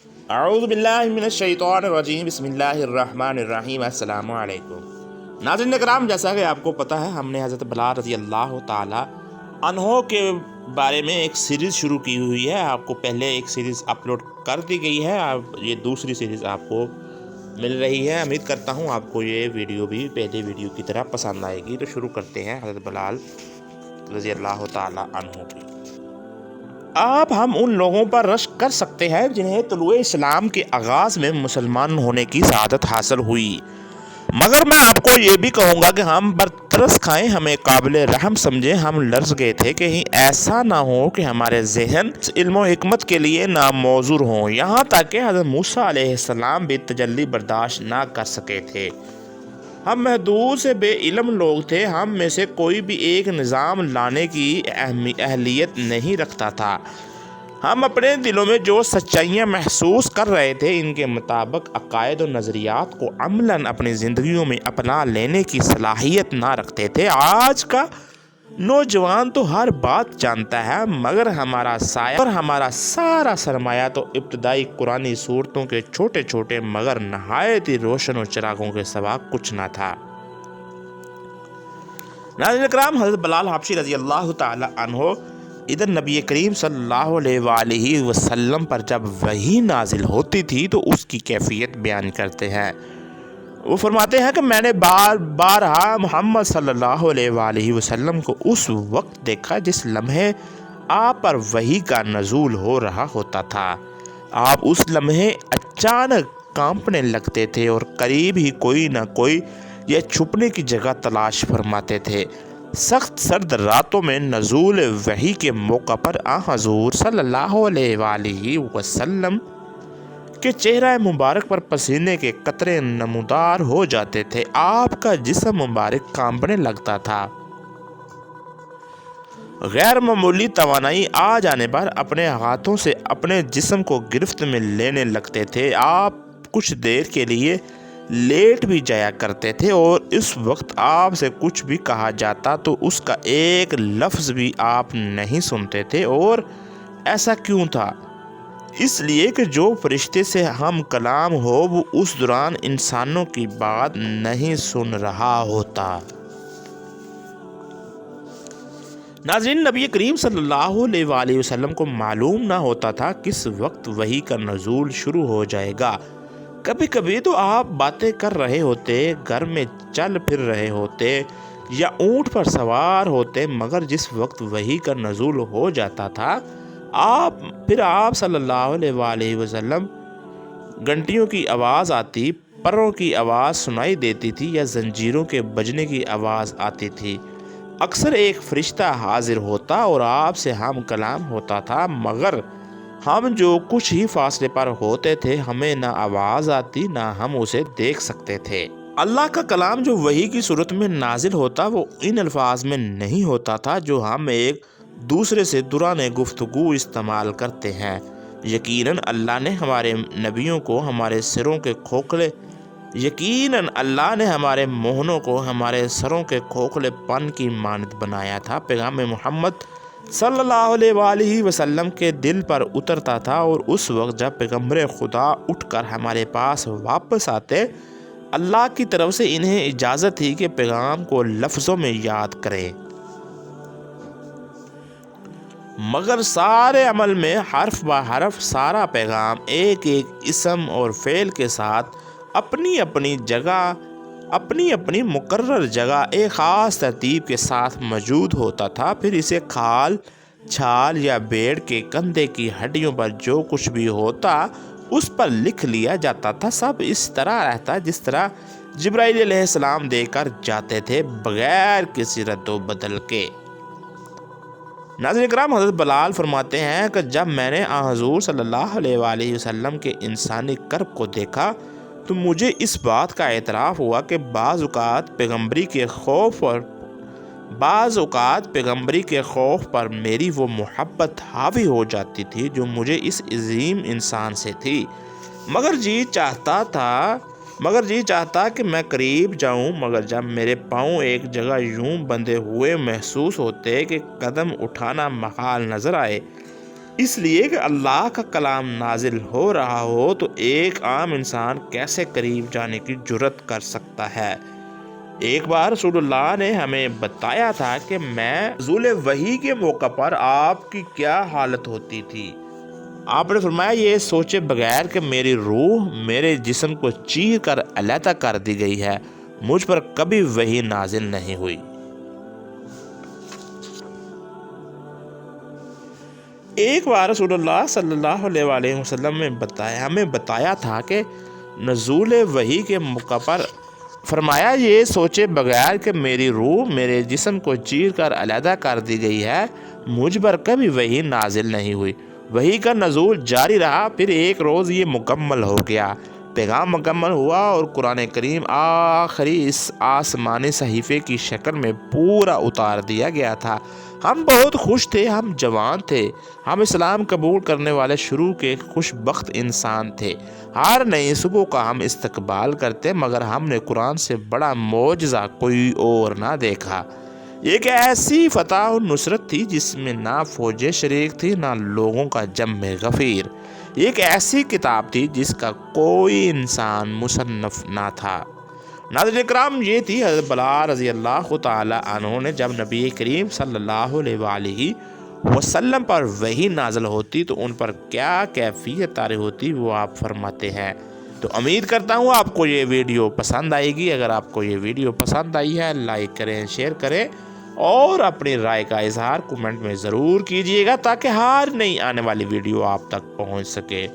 اعوذ باللہ من الشیطان الرجیم، بسم اللہ الرحمن الرحیم، السلام علیکم۔ ناظرین کرام، جیسا کہ آپ کو پتہ ہے، ہم نے حضرت بلال رضی اللہ تعالی عنہ کے بارے میں ایک سیریز شروع کی ہوئی ہے۔ آپ کو پہلے ایک سیریز اپلوڈ کر دی گئی ہے، اب یہ دوسری سیریز آپ کو مل رہی ہے۔ امید کرتا ہوں آپ کو یہ ویڈیو بھی پہلے ویڈیو کی طرح پسند آئے گی۔ تو شروع کرتے ہیں حضرت بلال رضی اللہ تعالی عنہ کی۔ آپ ہم ان لوگوں پر رشک کر سکتے ہیں جنہیں طلوع اسلام کے آغاز میں مسلمان ہونے کی سعادت حاصل ہوئی، مگر میں آپ کو یہ بھی کہوں گا کہ ہم پر ترس کھائیں، ہمیں قابل رحم سمجھیں۔ ہم لرز گئے تھے کہیں ایسا نہ ہو کہ ہمارے ذہن علم و حکمت کے لیے ناموزور ہوں، یہاں تک کہ حضرت موسیٰ علیہ السلام بھی تجلی برداشت نہ کر سکے تھے۔ ہم محدود سے بے علم لوگ تھے، ہم میں سے کوئی بھی ایک نظام لانے کی اہلیت نہیں رکھتا تھا۔ ہم اپنے دلوں میں جو سچائیاں محسوس کر رہے تھے، ان کے مطابق عقائد و نظریات کو عملاً اپنی زندگیوں میں اپنا لینے کی صلاحیت نہ رکھتے تھے۔ آج کا نوجوان تو ہر بات جانتا ہے، مگر ہمارا سایہ اور ہمارا سارا سرمایہ تو ابتدائی قرآنی صورتوں کے چھوٹے چھوٹے مگر نہایت ہی روشن و چراغوں کے سوا کچھ نہ تھا۔ ناظرین کرام، حضرت بلال حبشی رضی اللہ تعالی عنہ ادھر نبی کریم صلی اللہ علیہ وآلہ وسلم پر جب وحی نازل ہوتی تھی تو اس کی کیفیت بیان کرتے ہیں۔ وہ فرماتے ہیں کہ میں نے بارہا محمد صلی اللہ علیہ وآلہ وسلم کو اس وقت دیکھا جس لمحے آپ پر وحی کا نزول ہو رہا ہوتا تھا۔ آپ اس لمحے اچانک کانپنے لگتے تھے اور قریب ہی کوئی نہ کوئی یہ چھپنے کی جگہ تلاش فرماتے تھے۔ سخت سرد راتوں میں نزول وحی کے موقع پر حضور صلی اللہ علیہ وآلہ وسلم کے چہرہ مبارک پر پسینے کے قطرے نمودار ہو جاتے تھے، آپ کا جسم مبارک کانپنے لگتا تھا۔ غیر معمولی توانائی آ جانے پر اپنے ہاتھوں سے اپنے جسم کو گرفت میں لینے لگتے تھے۔ آپ کچھ دیر کے لیے لیٹ بھی جایا کرتے تھے اور اس وقت آپ سے کچھ بھی کہا جاتا تو اس کا ایک لفظ بھی آپ نہیں سنتے تھے۔ اور ایسا کیوں تھا؟ اس لیے کہ جو فرشتے سے ہم کلام ہو وہ اس دوران انسانوں کی بات نہیں سن رہا ہوتا۔ ناظرین، نبی کریم صلی اللہ علیہ وآلہ وسلم کو معلوم نہ ہوتا تھا کس وقت وحی کا نزول شروع ہو جائے گا۔ کبھی کبھی تو آپ باتیں کر رہے ہوتے، گھر میں چل پھر رہے ہوتے یا اونٹ پر سوار ہوتے، مگر جس وقت وحی کا نزول ہو جاتا تھا آپ صلی اللہ علیہ وآلہ وسلم گھنٹیوں کی آواز آتی، پروں کی آواز سنائی دیتی تھی یا زنجیروں کے بجنے کی آواز آتی تھی۔ اکثر ایک فرشتہ حاضر ہوتا اور آپ سے ہم کلام ہوتا تھا، مگر ہم جو کچھ ہی فاصلے پر ہوتے تھے ہمیں نہ آواز آتی نہ ہم اسے دیکھ سکتے تھے۔ اللہ کا کلام جو وحی کی صورت میں نازل ہوتا وہ ان الفاظ میں نہیں ہوتا تھا جو ہم ایک دوسرے سے دوران گفتگو استعمال کرتے ہیں۔ یقیناً اللہ نے ہمارے نبیوں کو ہمارے موہنوں کو ہمارے سروں کے کھوکھلے پن کی مانند بنایا تھا۔ پیغام محمد صلی اللہ علیہ وآلہ وسلم کے دل پر اترتا تھا اور اس وقت جب پیغمبر خدا اٹھ کر ہمارے پاس واپس آتے، اللہ کی طرف سے انہیں اجازت تھی کہ پیغام کو لفظوں میں یاد کریں، مگر سارے عمل میں حرف بہ حرف سارا پیغام ایک ایک اسم اور فعل کے ساتھ اپنی اپنی مقرر جگہ ایک خاص ترتیب کے ساتھ موجود ہوتا تھا۔ پھر اسے کھال، چھال یا بھیڑ کے کندھے کی ہڈیوں پر جو کچھ بھی ہوتا اس پر لکھ لیا جاتا تھا۔ سب اس طرح رہتا جس طرح جبرائیل علیہ السلام دے کر جاتے تھے، بغیر کسی رد و بدل کے۔ ناظرین کرام، حضرت بلال فرماتے ہیں کہ جب میں نے حضور صلی اللہ علیہ وآلہ وسلم کے انسانی کرب کو دیکھا تو مجھے اس بات کا اعتراف ہوا کہ بعض اوقات پیغمبری کے خوف پر میری وہ محبت حاوی ہو جاتی تھی جو مجھے اس عظیم انسان سے تھی، مگر جی چاہتا کہ میں قریب جاؤں، مگر جب میرے پاؤں ایک جگہ یوں بندھے ہوئے محسوس ہوتے کہ قدم اٹھانا محال نظر آئے اس لیے کہ اللہ کا کلام نازل ہو رہا ہو تو ایک عام انسان کیسے قریب جانے کی جرت کر سکتا ہے۔ ایک بار رسول اللہ نے ہمیں بتایا تھا کہ نزول وحی کے موقع پر آپ کی کیا حالت ہوتی تھی۔ آپ نے فرمایا، یہ سوچے بغیر کہ میری روح میرے جسم کو چیر کر علیحدہ کر دی گئی ہے، مجھ پر کبھی وحی نازل نہیں ہوئی۔ ایک بار رسول اللہ صلی اللہ علیہ وسلم نے ہمیں بتایا تھا کہ نزول وحی کے موقع پر فرمایا، یہ سوچے بغیر کہ میری روح میرے جسم کو چیر کر علیحدہ کر دی گئی ہے، مجھ پر کبھی وحی نازل نہیں ہوئی۔ وحی کا نزول جاری رہا، پھر ایک روز یہ مکمل ہو گیا، پیغام مکمل ہوا اور قرآن کریم آخری اس آسمانی صحیفے کی شکل میں پورا اتار دیا گیا تھا۔ ہم بہت خوش تھے، ہم جوان تھے، ہم اسلام قبول کرنے والے شروع کے خوش بخت انسان تھے۔ ہر نئی صبح کا ہم استقبال کرتے، مگر ہم نے قرآن سے بڑا معجزہ کوئی اور نہ دیکھا۔ ایک ایسی فتح و نصرت تھی جس میں نہ فوجیں شریک تھی، نہ لوگوں کا جم غفیر۔ ایک ایسی کتاب تھی جس کا کوئی انسان مصنف نہ تھا۔ ناظرین کرام، یہ تھی حضرت بلال رضی اللہ تعالی عنہ نے جب نبی کریم صلی اللہ علیہ وآلہ وسلم پر وحی نازل ہوتی تو ان پر کیا کیفیت طاری ہوتی، وہ آپ فرماتے ہیں۔ تو امید کرتا ہوں آپ کو یہ ویڈیو پسند آئے گی۔ اگر آپ کو یہ ویڈیو پسند آئی ہے، لائک کریں، شیئر کریں اور اپنی رائے کا اظہار کمنٹ میں ضرور کیجیے گا تاکہ ہر نئی آنے والی ویڈیو آپ تک پہنچ سکے۔